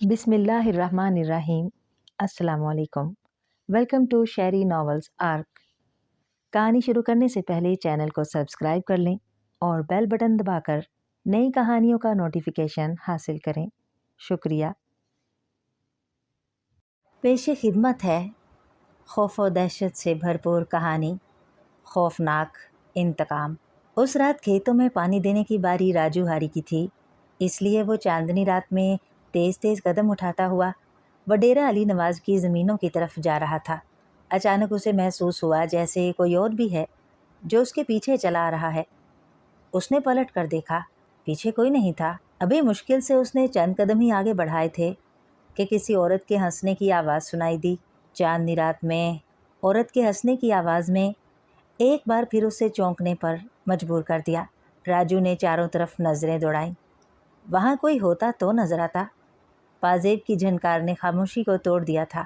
बिस्मिल्लाहिर्रहमानिर्रहीम। अस्सलामुअलैकुम। Welcome to Sheri novels arc. कहानी शुरू करने से पहले चैनल को सब्सक्राइब कर लें और बेल बटन दबाकर नई कहानियों का नोटिफिकेशन हासिल करें। शुक्रिया। पेशे खिदमत है खौफ व दहशत से भरपूर कहानी, खौफनाक इंतकाम। उस रात खेतों में पानी देने की बारी राजू हारी की थी, इसलिए वो चांदनी रात में तेज़ तेज़ कदम उठाता हुआ वडेरा अली नवाज़ की ज़मीनों की तरफ जा रहा था। अचानक उसे महसूस हुआ जैसे कोई और भी है जो उसके पीछे चला आ रहा है। उसने पलट कर देखा, पीछे कोई नहीं था। अभी मुश्किल से उसने चंद कदम ही आगे बढ़ाए थे कि किसी औरत के हंसने की आवाज़ सुनाई दी। चांदनी रात में औरत के हंसने की आवाज़ में एक बार फिर उसे चौंकने पर मजबूर कर दिया। राजू ने चारों तरफ नज़रें दौड़ाईं। वहाँ कोई होता तो नजर आता। पाजेब की झनकार ने खामोशी को तोड़ दिया था।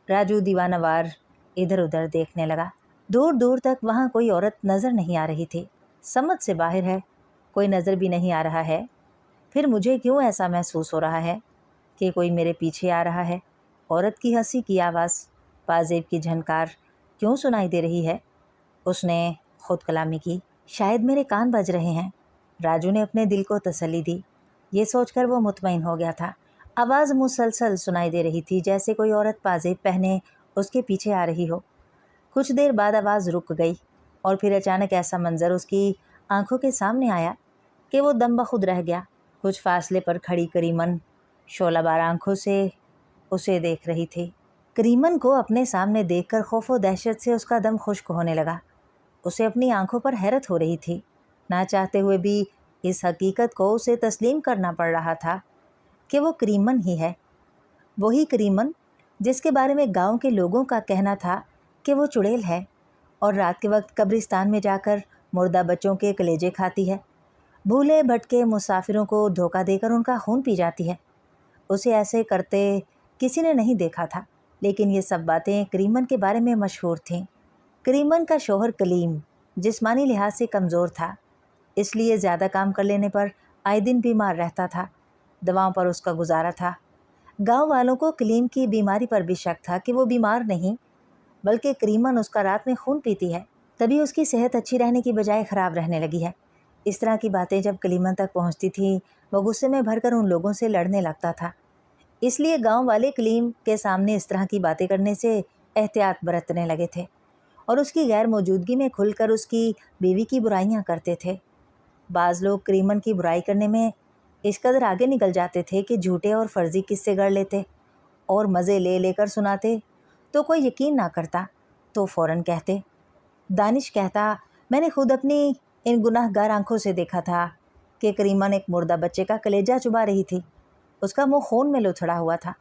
राजू दीवानावार इधर उधर देखने लगा। दूर दूर तक वहाँ कोई औरत नज़र नहीं आ रही थी। समझ से बाहर है, कोई नज़र भी नहीं आ रहा है। फिर मुझे क्यों ऐसा महसूस हो रहा है कि कोई मेरे पीछे आ रहा है? औरत की हंसी की आवाज़, पाजेब की झनकार क्यों सुनाई दे रही है? उसने खुद कलामी की। शायद मेरे कान बज रहे हैं। राजू ने अपने दिल को तसल्ली दी। ये सोचकर वो मुतमईन हो गया था। आवाज़ मुसलसल सुनाई दे रही थी, जैसे कोई औरत पाजेब पहने उसके पीछे आ रही हो। कुछ देर बाद आवाज़ रुक गई और फिर अचानक ऐसा मंजर उसकी आंखों के सामने आया कि वो दम बखुद रह गया। कुछ फासले पर खड़ी करीमन शोलाबार आंखों से उसे देख रही थी। करीमन को अपने सामने देखकर खौफ व दहशत से उसका दम खुश्क होने लगा। उसे अपनी आंखों पर हैरत हो रही थी। ना चाहते हुए भी इस हकीकत को उसे तस्लीम करना पड़ रहा था कि वो करीमन ही है। वही करीमन जिसके बारे में गांव के लोगों का कहना था कि वो चुड़ैल है और रात के वक्त कब्रिस्तान में जाकर मुर्दा बच्चों के कलेजे खाती है, भूले भटके मुसाफिरों को धोखा देकर उनका खून पी जाती है। उसे ऐसे करते किसी ने नहीं देखा था, लेकिन ये सब बातें करीमन के बारे में मशहूर थीं। करीमन का शौहर कलीम जिस्मानी लिहाज से कमज़ोर था, इसलिए ज़्यादा काम कर लेने पर आए दिन बीमार रहता था। दवाओं पर उसका गुजारा था। गांव वालों को कलीम की बीमारी पर भी शक था कि वो बीमार नहीं, बल्कि करीमन उसका रात में खून पीती है, तभी उसकी सेहत अच्छी रहने की बजाय ख़राब रहने लगी है। इस तरह की बातें जब कलीमन तक पहुंचती थी, वो गुस्से में भरकर उन लोगों से लड़ने लगता था। इसलिए गांव वाले कलीम के सामने इस तरह की बातें करने से एहतियात बरतने लगे थे और उसकी गैर मौजूदगी में खुलकर उसकी बीवी की बुराइयां करते थे। बाज़ लोग करीमन की बुराई करने में इस कदर आगे निकल जाते थे कि झूठे और फर्जी किस्से गढ़ लेते और मज़े ले लेकर सुनाते। तो कोई यकीन ना करता तो फ़ौरन कहते। दानिश कहता, मैंने खुद अपनी इन गुनाहगार आंखों से देखा था कि करीमन एक मुर्दा बच्चे का कलेजा चुबा रही थी। उसका मुंह खून में लुथड़ा हुआ था।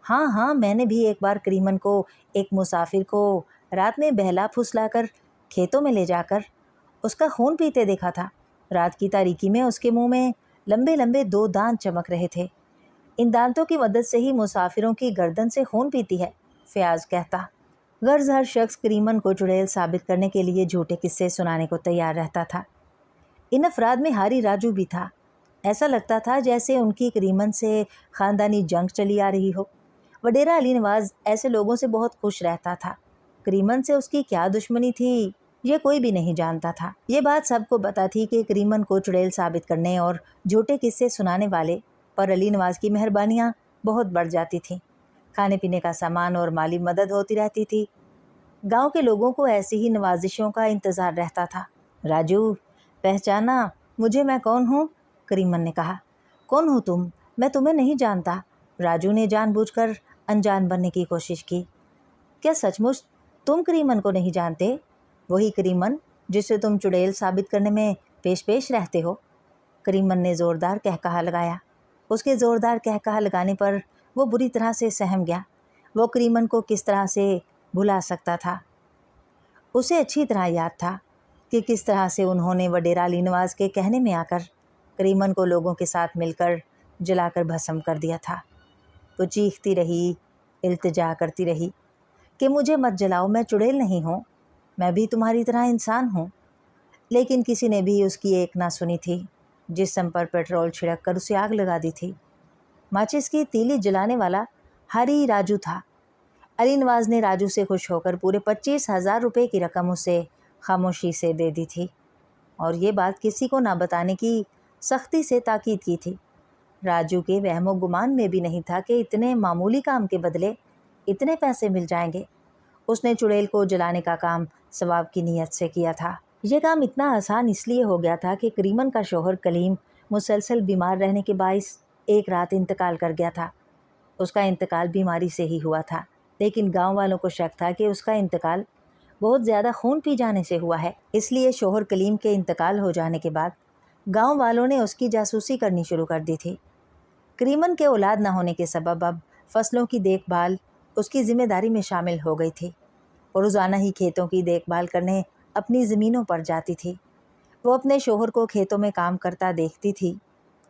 हाँ हाँ, मैंने भी एक बार करीमन को एक मुसाफिर को रात में बहला फुसलाकर खेतों में ले जाकर उसका खून पीते देखा था। रात की तारीकी में उसके मुंह में लंबे लंबे 2 दांत चमक रहे थे। इन दांतों की मदद से ही मुसाफिरों की गर्दन से खून पीती है, फयाज कहता। गर्ज हर शख्स करीमन को चुड़ैल साबित करने के लिए झूठे किस्से सुनाने को तैयार रहता था। इन अफराद में हारी राजू भी था। ऐसा लगता था जैसे उनकी करीमन से ख़ानदानी जंग चली आ रही हो। वडेरा अली नवाज़ ऐसे लोगों से बहुत खुश रहता था। करीमन से उसकी क्या दुश्मनी थी, ये कोई भी नहीं जानता था। ये बात सबको पता थी कि करीमन को चुड़ैल साबित करने और झूठे किस्से सुनाने वाले पर अली नवाज़ की मेहरबानियाँ बहुत बढ़ जाती थीं। खाने पीने का सामान और माली मदद होती रहती थी। गांव के लोगों को ऐसी ही नवाजिशों का इंतज़ार रहता था। राजू, पहचाना मुझे, मैं कौन हूँ? करीमन ने कहा। कौन हो तुम? मैं तुम्हें नहीं जानता। राजू ने जानबूझकर अनजान बनने की कोशिश की। क्या सचमुच तुम करीमन को नहीं जानते? वही करीमन जिसे तुम चुड़ैल साबित करने में पेश पेश रहते हो। करीमन ने ज़ोरदार कहकहा लगाया। उसके ज़ोरदार कहकहा लगाने पर वो बुरी तरह से सहम गया। वो करीमन को किस तरह से भुला सकता था? उसे अच्छी तरह याद था कि किस तरह से उन्होंने वडेरा अली नवाज़ के कहने में आकर करीमन को लोगों के साथ मिलकर जलाकर भस्म कर दिया था। वो चीखती रही, इल्तिजा करती रही कि मुझे मत जलाओ, मैं चुड़ैल नहीं हूँ, मैं भी तुम्हारी तरह इंसान हूँ। लेकिन किसी ने भी उसकी एक ना सुनी थी। जिस्म पर पेट्रोल छिड़क कर उसे आग लगा दी थी। माचिस की तीली जलाने वाला हरी राजू था। अली नवाज ने राजू से खुश होकर पूरे 25,000 रुपये की रकम उसे खामोशी से दे दी थी और ये बात किसी को ना बताने की सख्ती से ताकीद की थी। राजू के वहमो गुमान में भी नहीं था कि इतने मामूली काम के बदले इतने पैसे मिल जाएंगे। उसने चुड़ैल को जलाने का काम सवाब की नीयत से किया था। यह काम इतना आसान इसलिए हो गया था कि करीमन का शौहर कलीम मुसलसल बीमार रहने के बाइस एक रात इंतकाल कर गया था। उसका इंतकाल बीमारी से ही हुआ था, लेकिन गांव वालों को शक था कि उसका इंतकाल बहुत ज़्यादा खून पी जाने से हुआ है। इसलिए शौहर कलीम के इंतकाल हो जाने के बाद गांव वालों ने उसकी जासूसी करनी शुरू कर दी थी। करीमन के औलाद न होने के सबब अब फसलों की देखभाल उसकी ज़िम्मेदारी में शामिल हो गई थी। वो रोज़ाना ही खेतों की देखभाल करने अपनी ज़मीनों पर जाती थी। वो अपने शौहर को खेतों में काम करता देखती थी,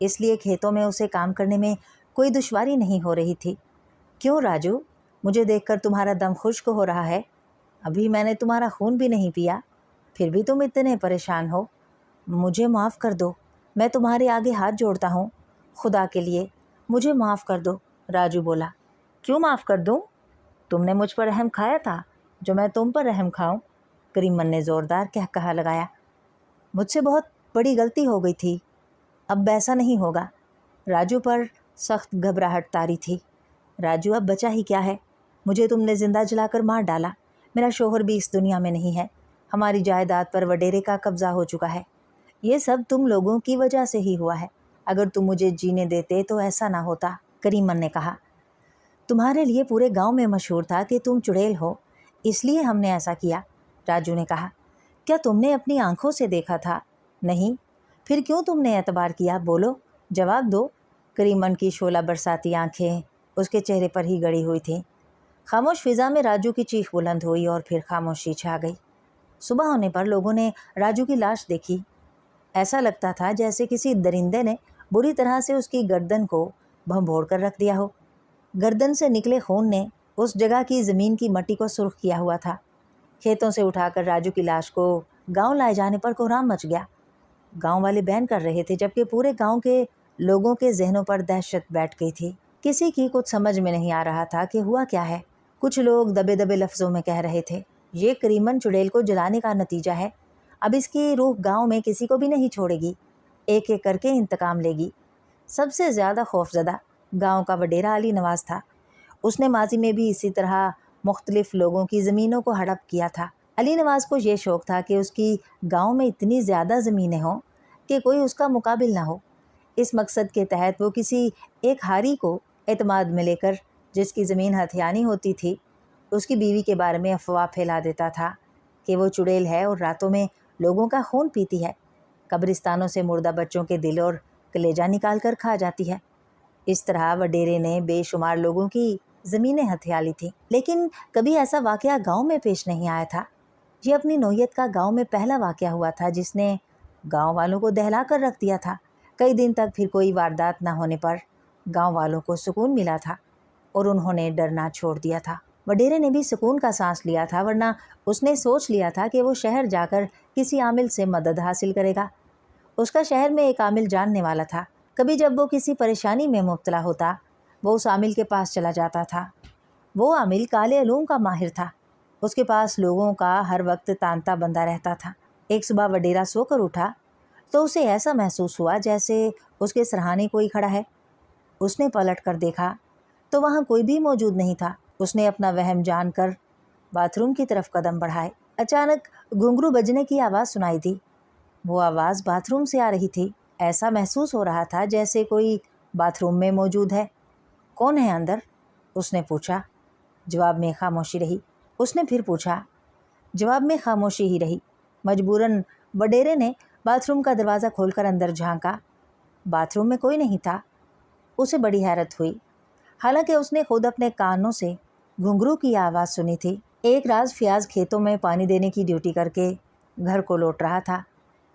इसलिए खेतों में उसे काम करने में कोई दुश्वारी नहीं हो रही थी। क्यों राजू, मुझे देखकर तुम्हारा दम खुश्क हो रहा है? अभी मैंने तुम्हारा खून भी नहीं पिया, फिर भी तुम इतने परेशान हो। मुझे माफ़ कर दो, मैं तुम्हारे आगे हाथ जोड़ता हूँ, खुदा के लिए मुझे माफ़ कर दो। राजू बोला। क्यों माफ़ कर दूँ? तुमने मुझ पर रहम खाया था, जो मैं तुम पर रहम खाऊं? करीमन ने ज़ोरदार कहकहा लगाया। मुझसे बहुत बड़ी गलती हो गई थी, अब ऐसा नहीं होगा। राजू पर सख्त घबराहट तारी थी। राजू, अब बचा ही क्या है? मुझे तुमने ज़िंदा जलाकर मार डाला। मेरा शौहर भी इस दुनिया में नहीं है। हमारी जायदाद पर वडेरे का कब्ज़ा हो चुका है। ये सब तुम लोगों की वजह से ही हुआ है। अगर तुम मुझे जीने देते तो ऐसा ना होता। करीमन ने कहा। तुम्हारे लिए पूरे गांव में मशहूर था कि तुम चुड़ैल हो, इसलिए हमने ऐसा किया। राजू ने कहा। क्या तुमने अपनी आंखों से देखा था? नहीं। फिर क्यों तुमने एतबार किया? बोलो, जवाब दो। करीमन की शोला बरसाती आंखें उसके चेहरे पर ही गड़ी हुई थीं। खामोश फिज़ा में राजू की चीख बुलंद हुई और फिर खामोशी छा गई। सुबह होने पर लोगों ने राजू की लाश देखी। ऐसा लगता था जैसे किसी दरिंदे ने बुरी तरह से उसकी गर्दन को भंभोड़ कर रख दिया हो। गर्दन से निकले खून ने उस जगह की ज़मीन की मट्टी को सुर्ख किया हुआ था। खेतों से उठाकर राजू की लाश को गांव लाए जाने पर कोहराम मच गया। गांव वाले बैन कर रहे थे, जबकि पूरे गांव के लोगों के जहनों पर दहशत बैठ गई थी। किसी की कुछ समझ में नहीं आ रहा था कि हुआ क्या है। कुछ लोग दबे दबे लफ्ज़ों में कह रहे थे, ये करीमन चुड़ैल को जलाने का नतीजा है। अब इसकी रूह गांव में किसी को भी नहीं छोड़ेगी, एक एक करके इंतकाम लेगी। सबसे ज़्यादा खौफजदा गांव का वडेरा अली नवाज था। उसने माजी में भी इसी तरह मुख्तलिफ लोगों की ज़मीनों को हड़प किया था। अली नवाज को ये शौक़ था कि उसकी गांव में इतनी ज़्यादा ज़मीनें हों कि कोई उसका मुकाबिल ना हो। इस मकसद के तहत वो किसी एक हारी को एतमाद में लेकर, जिसकी ज़मीन हथियानी होती थी, उसकी बीवी के बारे में अफवाह फैला देता था कि वो चुड़ैल है और रातों में लोगों का खून पीती है, कब्रिस्तानों से मुर्दा बच्चों के दिल और कलेजा निकाल कर खा जाती है। इस तरह वडेरे ने बेशुमार लोगों की ज़मीनें हथिया ली थी, लेकिन कभी ऐसा वाक़या गांव में पेश नहीं आया था। ये अपनी नौयत का गांव में पहला वाक़या हुआ था जिसने गांव वालों को दहला कर रख दिया था। कई दिन तक फिर कोई वारदात न होने पर गांव वालों को सुकून मिला था और उन्होंने डरना छोड़ दिया था। वडेरे ने भी सुकून का सांस लिया था, वरना उसने सोच लिया था कि वो शहर जाकर किसी आमिल से मदद हासिल करेगा। उसका शहर में एक आमिल जानने वाला था। कभी जब वो किसी परेशानी में मुब्तला होता, वो उस आमिल के पास चला जाता था। वो आमिल काले उलूम का माहिर था। उसके पास लोगों का हर वक्त तांता बंधा रहता था। एक सुबह वडेरा सोकर उठा तो उसे ऐसा महसूस हुआ जैसे उसके सरहाने कोई खड़ा है। उसने पलट कर देखा तो वहाँ कोई भी मौजूद नहीं था। उसने अपना वहम जानकर बाथरूम की तरफ कदम बढ़ाए। अचानक घुंघरू बजने की आवाज़ सुनाई दी। वो आवाज़ बाथरूम से आ रही थी। ऐसा महसूस हो रहा था जैसे कोई बाथरूम में मौजूद है। कौन है अंदर? उसने पूछा। जवाब में खामोशी रही। उसने फिर पूछा। जवाब में खामोशी ही रही। मजबूरन वडेरे ने बाथरूम का दरवाज़ा खोलकर अंदर झांका। बाथरूम में कोई नहीं था। उसे बड़ी हैरत हुई, हालांकि उसने खुद अपने कानों से घुंघरू की आवाज़ सुनी थी। एक राज फ्याज खेतों में पानी देने की ड्यूटी करके घर को लौट रहा था।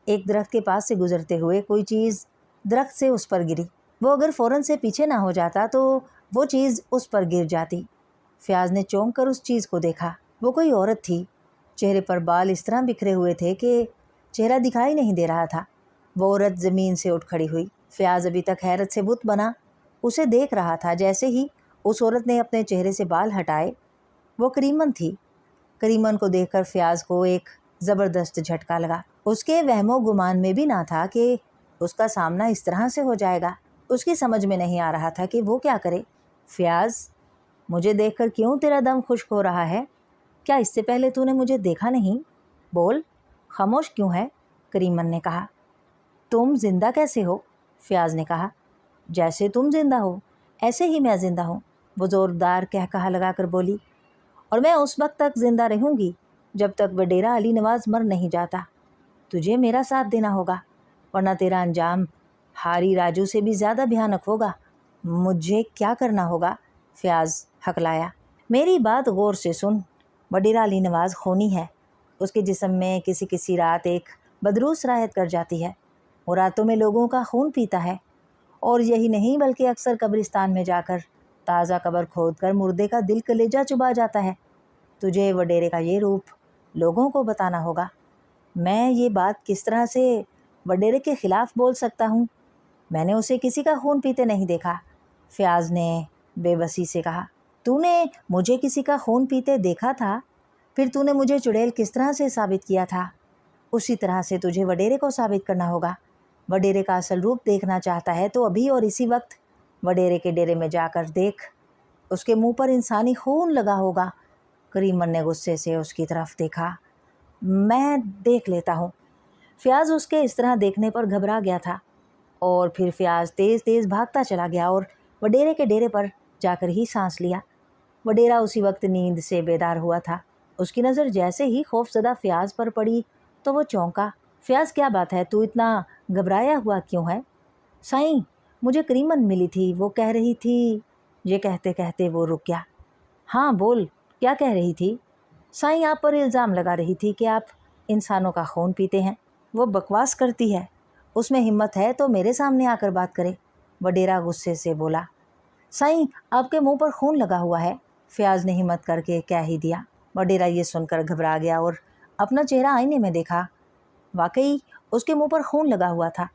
एक दरख्त के पास से गुजरते हुए कोई चीज़ दरख्त से उस पर गिरी। वो अगर फ़ौरन से पीछे ना हो जाता तो वो चीज़ उस पर गिर जाती। फ्याज ने चौंक कर उस चीज़ को देखा। वो कोई औरत थी। चेहरे पर बाल इस तरह बिखरे हुए थे कि चेहरा दिखाई नहीं दे रहा था। वो औरत ज़मीन से उठ खड़ी हुई। फ्याज अभी तक हैरत से बुत बना उसे देख रहा था। जैसे ही उस औरत ने अपने चेहरे से बाल हटाए, वो करीमन थी। करीमन को देखकर फयाज को एक ज़बरदस्त झटका लगा। उसके वहमो गुमान में भी ना था कि उसका सामना इस तरह से हो जाएगा। उसकी समझ में नहीं आ रहा था कि वो क्या करे। फयाज, मुझे देखकर क्यों तेरा दम खुश्क हो रहा है? क्या इससे पहले तूने मुझे देखा नहीं? बोल, खामोश क्यों है? करीमन ने कहा। तुम जिंदा कैसे हो? फयाज ने कहा। जैसे तुम जिंदा हो ऐसे ही मैं जिंदा हूँ, वो ज़ोरदार कहकहा लगाकर बोली। और मैं उस वक्त तक जिंदा रहूँगी जब तक वडेरा अली नवाज़ मर नहीं जाता। तुझे मेरा साथ देना होगा, वरना तेरा अंजाम हारी राजू से भी ज़्यादा भयानक होगा। मुझे क्या करना होगा? फयाज हकलाया। मेरी बात गौर से सुन। वडेरा अली नवाज़ खूनी है। उसके जिस्म में किसी किसी रात एक बदरूस राहत कर जाती है। वो रातों में लोगों का खून पीता है, और यही नहीं बल्कि अक्सर कब्रिस्तान में जाकर ताज़ा कब्र खोद कर मुर्दे का दिल कलेजा चुबा जाता है। तुझे वडेरे का ये रूप लोगों को बताना होगा। मैं ये बात किस तरह से वडेरे के ख़िलाफ़ बोल सकता हूँ? मैंने उसे किसी का खून पीते नहीं देखा। फयाज ने बेबसी से कहा। तूने मुझे किसी का खून पीते देखा था? फिर तूने मुझे चुड़ैल किस तरह से साबित किया था? उसी तरह से तुझे वडेरे को साबित करना होगा। वडेरे का असल रूप देखना चाहता है तो अभी और इसी वक्त वडेरे के डेरे में जाकर देख। उसके मुंह पर इंसानी खून लगा होगा। करीमन ने गुस्से से उसकी तरफ देखा। मैं देख लेता हूँ। फयाज उसके इस तरह देखने पर घबरा गया था, और फिर फयाज तेज़ तेज़ भागता चला गया और वडेरे के डेरे पर जाकर ही सांस लिया। वडेरा उसी वक्त नींद से बेदार हुआ था। उसकी नज़र जैसे ही खौफज़दा फयाज पर पड़ी तो वो चौंका। फयाज, क्या बात है? तू इतना घबराया हुआ क्यों है? साईं, मुझे करीमन मिली थी, वो कह रही थी। ये कहते कहते वो रुक गया। हाँ बोल, क्या कह रही थी? साईं, आप पर इल्ज़ाम लगा रही थी कि आप इंसानों का खून पीते हैं। वो बकवास करती है। उसमें हिम्मत है तो मेरे सामने आकर बात करे। वडेरा गुस्से से बोला। साईं, आपके मुंह पर खून लगा हुआ है। फयाज ने हिम्मत करके कह ही दिया। वडेरा ये सुनकर घबरा गया और अपना चेहरा आईने में देखा। वाकई उसके मुंह पर खून लगा हुआ था।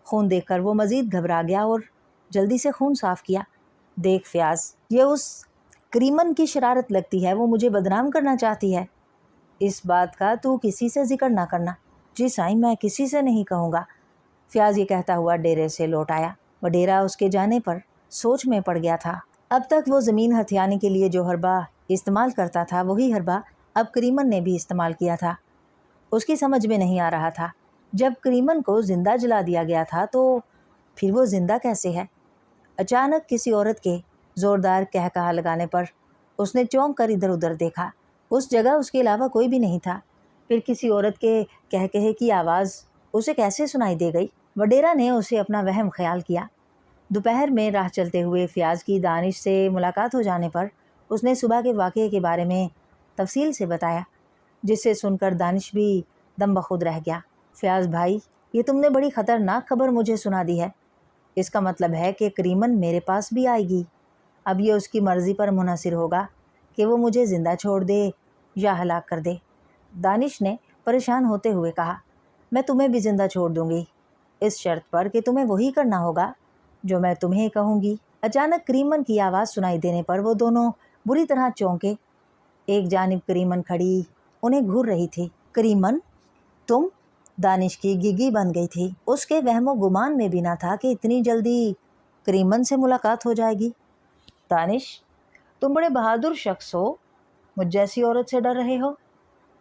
खून देखकर वो मज़ीद घबरा गया और जल्दी से खून साफ़ किया। देख फयाज, ये उस करीमन की शरारत लगती है। वो मुझे बदनाम करना चाहती है। इस बात का तू किसी से जिक्र ना करना। जी साईं, मैं किसी से नहीं कहूँगा। फयाज ये कहता हुआ डेरे से लौट आया। वडेरा उसके जाने पर सोच में पड़ गया था। अब तक वो ज़मीन हथियाने के लिए जो हरबा इस्तेमाल करता था, वही हरबा अब करीमन ने भी इस्तेमाल किया था। उसकी समझ में नहीं आ रहा था, जब करीमन को ज़िंदा जला दिया गया था तो फिर वो ज़िंदा कैसे है? अचानक किसी औरत के ज़ोरदार कहकहा लगाने पर उसने चौंक कर इधर उधर देखा। उस जगह उसके अलावा कोई भी नहीं था। फिर किसी औरत के कहकहे की आवाज़ उसे कैसे सुनाई दे गई? वडेरा ने उसे अपना वहम ख्याल किया। दोपहर में राह चलते हुए फयाज की दानिश से मुलाकात हो जाने पर उसने सुबह के वाक़ये के बारे में तफसील से बताया, जिसे सुनकर दानिश भी दम बखुद रह गया। फयाज भाई, ये तुमने बड़ी ख़तरनाक खबर मुझे सुना दी है। इसका मतलब है कि करीमन मेरे पास भी आएगी। अब ये उसकी मर्ज़ी पर मुनहसर होगा कि वो मुझे ज़िंदा छोड़ दे या हलाक कर दे। दानिश ने परेशान होते हुए कहा। मैं तुम्हें भी ज़िंदा छोड़ दूँगी, इस शर्त पर कि तुम्हें वही करना होगा जो मैं तुम्हें कहूँगी। अचानक करीमन की आवाज़ सुनाई देने पर वो दोनों बुरी तरह चौंके। एक जानिब करीमन खड़ी उन्हें घूर रही थी। करीमन, तुम? दानिश की गिगी बन गई थी। उसके वहमो गुमान में भी ना था कि इतनी जल्दी करीमन से मुलाकात हो जाएगी। दानिश, तुम बड़े बहादुर शख्स हो, मुझ जैसी औरत से डर रहे हो।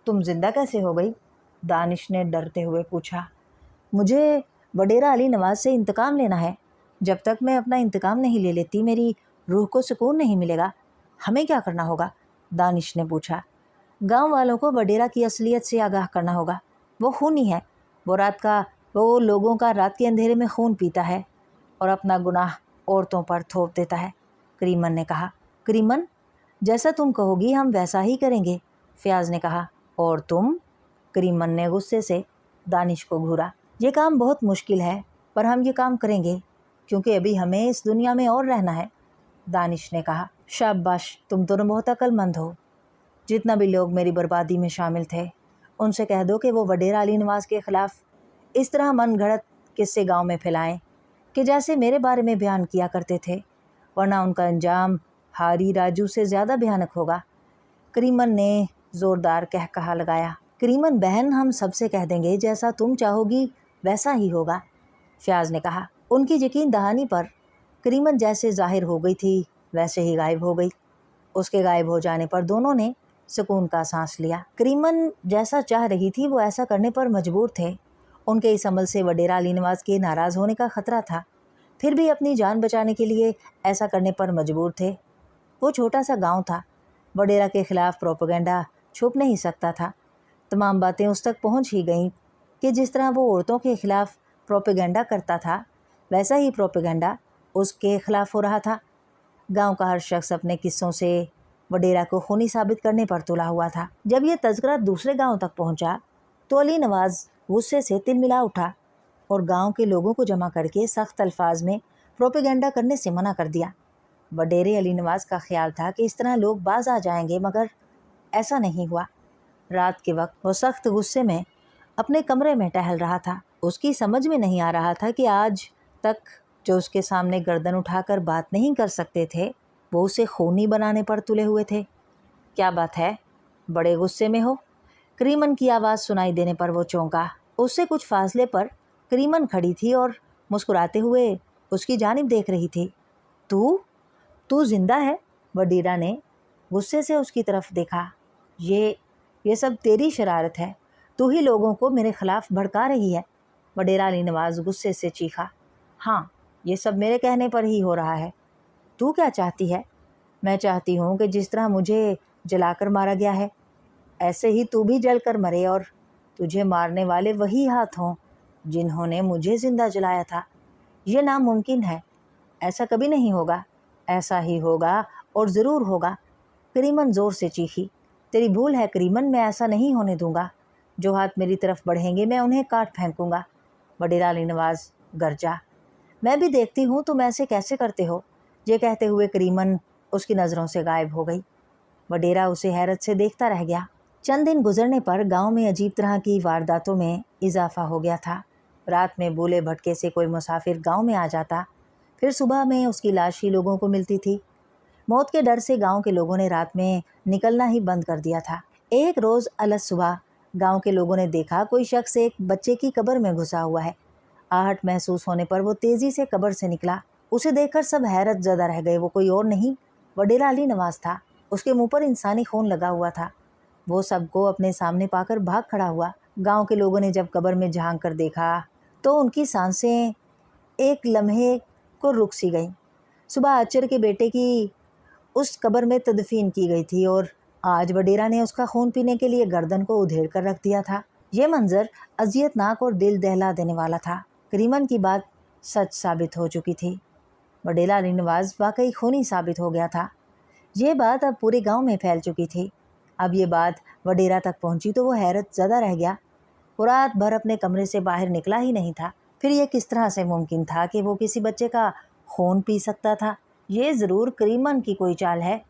तुम जिंदा कैसे हो गई? दानिश ने डरते हुए पूछा। मुझे वडेरा अली नवाज से इंतकाम लेना है। जब तक मैं अपना इंतकाम नहीं ले लेती मेरी रूह को सुकून नहीं मिलेगा। हमें क्या करना होगा? दानिश ने पूछा। गांव वालों को वडेरा की असलियत से आगाह करना होगा। वो खूनी है। वो लोगों का रात के अंधेरे में खून पीता है और अपना गुनाह औरतों पर थोप देता है। करीमन ने कहा। करीमन, जैसा तुम कहोगी हम वैसा ही करेंगे, फयाज ने कहा। और तुम? करीमन ने गुस्से से दानिश को घूरा। ये काम बहुत मुश्किल है, पर हम ये काम करेंगे क्योंकि अभी हमें इस दुनिया में और रहना है, दानिश ने कहा। शाबाश, तुम दोनों बहुत अक्लमंद हो। जितना भी लोग मेरी बर्बादी में शामिल थे उनसे कह दो कि वो वडेरा अली नवाज के ख़िलाफ़ इस तरह मन घड़त किस्से गाँव में फैलाएं कि जैसे मेरे बारे में बयान किया करते थे। ورنہ उनका अंजाम हारी राजू से ज़्यादा भयानक होगा। करीमन ने ज़ोरदार कहकहा लगाया। करीमन बहन, हम सबसे कह देंगे, जैसा तुम चाहोगी वैसा ही होगा, फ़याज़ ने कहा। उनकी यकीन दहानी पर करीमन जैसे ज़ाहिर हो गई थी वैसे ही गायब हो गई। उसके गायब हो जाने पर दोनों ने सुकून का सांस लिया। करीमन जैसा चाह रही थी वो ऐसा करने पर मजबूर थे। उनके इस अमल से वडेरा अली नवाज़ के नाराज़ होने का ख़तरा था, फिर भी अपनी जान बचाने के लिए ऐसा करने पर मजबूर थे। वो छोटा सा गांव था, वडेरा के ख़िलाफ़ प्रोपेगेंडा छुप नहीं सकता था। तमाम बातें उस तक पहुंच ही गईं कि जिस तरह वो औरतों के ख़िलाफ़ प्रोपेगेंडा करता था वैसा ही प्रोपेगेंडा उसके ख़िलाफ़ हो रहा था। गांव का हर शख्स अपने किस्सों से वडेरा को खूनी साबित करने पर तुला हुआ था। जब ये तज़किरा दूसरे गांव तक पहुंचा तो अली नवाज़ गुस्से से तिलमिला उठा और गांव के लोगों को जमा करके सख्त अल्फाज में प्रोपेगेंडा करने से मना कर दिया। वडेरे अली नवाज़ का ख्याल था कि इस तरह लोग बाज आ जाएंगे, मगर ऐसा नहीं हुआ। रात के वक्त वो सख्त गुस्से में अपने कमरे में टहल रहा था। उसकी समझ में नहीं आ रहा था कि आज तक जो उसके सामने गर्दन उठाकर बात नहीं कर सकते थे वो उसे खूनी बनाने पर तुले हुए थे। क्या बात है, बड़े गुस्से में हो? करीमन की आवाज़ सुनाई देने पर वो चौंका। उससे कुछ फासले पर करीमन खड़ी थी और मुस्कुराते हुए उसकी जानिब देख रही थी। तू जिंदा है? वडीरा ने गुस्से से उसकी तरफ देखा। ये सब तेरी शरारत है, तू ही लोगों को मेरे ख़िलाफ़ भड़का रही है। वडेरा अली नवाज़ गुस्से से चीखा। हाँ, ये सब मेरे कहने पर ही हो रहा है। तू क्या चाहती है? मैं चाहती हूँ कि जिस तरह मुझे जलाकर मारा गया है ऐसे ही तू भी जलकर मरे और तुझे मारने वाले वही हाथ हों जिन्होंने मुझे ज़िंदा जलाया था। ये नामुमकिन है, ऐसा कभी नहीं होगा। ऐसा ही होगा और ज़रूर होगा। करीमन ज़ोर से चीखी। तेरी भूल है करीमन, मैं ऐसा नहीं होने दूंगा। जो हाथ मेरी तरफ बढ़ेंगे मैं उन्हें काट फेंकूंगा। वडेरा अली नवाज़ गरजा। मैं भी देखती हूँ तुम ऐसे कैसे करते हो। ये कहते हुए करीमन उसकी नज़रों से गायब हो गई। वडेरा उसे हैरत से देखता रह गया। चंद दिन गुजरने पर गांव में अजीब तरह की वारदातों में इजाफा हो गया था। रात में बोले भटके से कोई मुसाफिर गांव में आ जाता, फिर सुबह में उसकी लाश ही लोगों को मिलती थी। मौत के डर से गांव के लोगों ने रात में निकलना ही बंद कर दिया था। एक रोज़ अलस सुबह गांव के लोगों ने देखा कोई शख्स एक बच्चे की कब्र में घुसा हुआ है। आहट महसूस होने पर वो तेज़ी से कब्र से निकला। उसे देखकर सब हैरत ज़दा रह गए। वो कोई और नहीं, वडेरा अली नवाज़ था। उसके मुंह पर इंसानी खून लगा हुआ था। वो सबको अपने सामने पाकर भाग खड़ा हुआ। गांव के लोगों ने जब कब्र में झांक कर देखा तो उनकी सांसें एक लम्हे को रुक सी गईं। सुबह अचर के बेटे की उस कब्र में तदफीन की गई थी और आज वडेरा ने उसका खून पीने के लिए गर्दन को उधेड़ कर रख दिया था। ये मंजर अजियतनाक और दिल दहला देने वाला था। करीमन की बात सच साबित हो चुकी थी। वडेरा अली नवाज़ वाकई खूनी साबित हो गया था। ये बात अब पूरे गांव में फैल चुकी थी। अब ये बात वडेरा तक पहुंची तो वो हैरत ज़दा रह गया। वो रात भर अपने कमरे से बाहर निकला ही नहीं था। फिर ये किस तरह से मुमकिन था कि वो किसी बच्चे का खून पी सकता था? ये ज़रूर करीमन की कोई चाल है।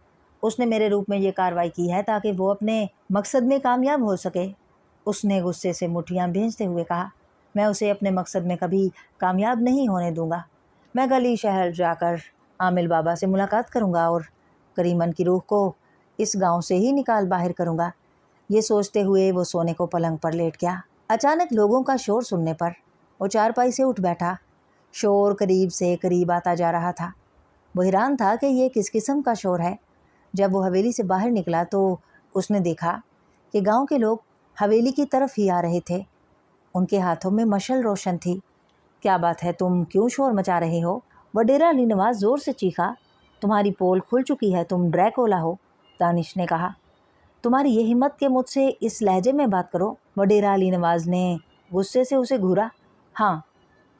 उसने मेरे रूप में ये कार्रवाई की है ताकि वो अपने मकसद में कामयाब हो सके। उसने गुस्से से मुठ्ठियाँ भींचते हुए कहा। मैं उसे अपने मकसद में कभी कामयाब नहीं होने दूंगा। मैं गली शहर जाकर आमिल बाबा से मुलाकात करूंगा और करीमन की रूह को इस गांव से ही निकाल बाहर करूंगा। ये सोचते हुए वो सोने को पलंग पर लेट गया। अचानक लोगों का शोर सुनने पर वो चारपाई से उठ बैठा। शोर करीब से करीब आता जा रहा था। वो हैरान था कि ये किस किस्म का शोर है। जब वो हवेली से बाहर निकला तो उसने देखा कि गांव के लोग हवेली की तरफ ही आ रहे थे। उनके हाथों में मशल रोशन थी। क्या बात है, तुम क्यों शोर मचा रहे हो? वडेरा अली नवाज़ ज़ोर से चीखा। तुम्हारी पोल खुल चुकी है, तुम ड्रैकोला हो, दानिश ने कहा। तुम्हारी ये हिम्मत कि मुझसे इस लहजे में बात करो? वडेरा अली नवाज़ ने गुस्से से उसे घूरा। हाँ,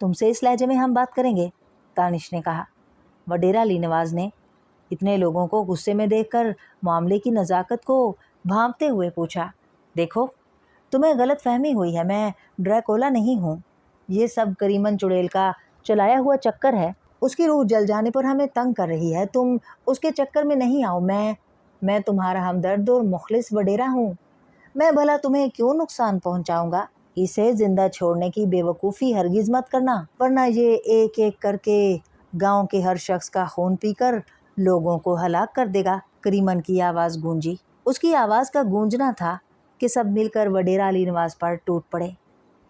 तुमसे इस लहजे में हम बात करेंगे, दानिश ने कहा। वडेरा अली नवाज़ ने इतने लोगों को गुस्से में देखकर मामले की नज़ाकत को भांपते हुए पूछा। देखो, तुम्हें गलत फहमी हुई है, मैं ड्रैकोला नहीं हूँ। ये सब करीमन चुड़ैल का चलाया हुआ चक्कर है। उसकी रूह जल जाने पर हमें तंग कर रही है। तुम उसके चक्कर में नहीं आओ। मैं तुम्हारा हमदर्द और मुखलिस वडेरा हूँ। मैं भला तुम्हें क्यों नुकसान पहुँचाऊँगा? इसे ज़िंदा छोड़ने की बेवकूफ़ी हरगिज़ मत करना, वरना ये एक एक करके गांव के हर शख्स का खून पीकर लोगों को हलाक कर देगा। करीमन की आवाज़ गूंजी। उसकी आवाज़ का गूंजना था कि सब मिलकर वडेरा अली नवाज़ पर टूट पड़े।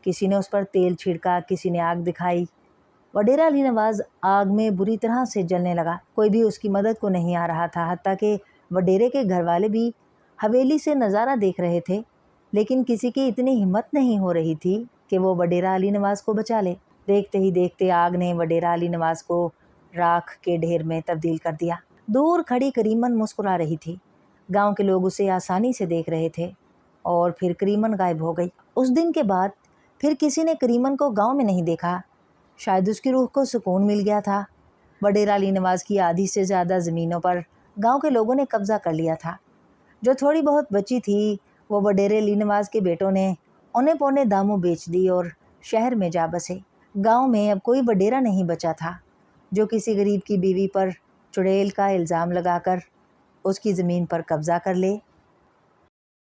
किसी ने उस पर तेल छिड़का, किसी ने आग दिखाई। वडेरा अली नवाज़ आग में बुरी तरह से जलने लगा। कोई भी उसकी मदद को नहीं आ रहा था, हत्ता कि वडेरे के घर वाले भी हवेली से नज़ारा देख रहे थे, लेकिन किसी की इतनी हिम्मत नहीं हो रही थी कि वो वडेरा अली नवाज़ को बचा ले। देखते ही देखते आग ने वडेरा अली नवाज़ को राख के ढेर में तब्दील कर दिया। दूर खड़ी करीमन मुस्कुरा रही थी। गांव के लोग उसे आसानी से देख रहे थे और फिर करीमन गायब हो गई। उस दिन के बाद फिर किसी ने करीमन को गांव में नहीं देखा। शायद उसकी रूह को सुकून मिल गया था। वडेरा अली नवाज़ की आधी से ज़्यादा ज़मीनों पर गांव के लोगों ने कब्ज़ा कर लिया था। जो थोड़ी बहुत बची थी वो वडेरे अली नवाज़ के बेटों ने औने पौने दामों बेच दी और शहर में जा बसे। गांव में अब कोई वडेरा नहीं बचा था जो किसी गरीब की बीवी पर चुड़ैल का इल्ज़ाम लगाकर उसकी ज़मीन पर कब्ज़ा कर ले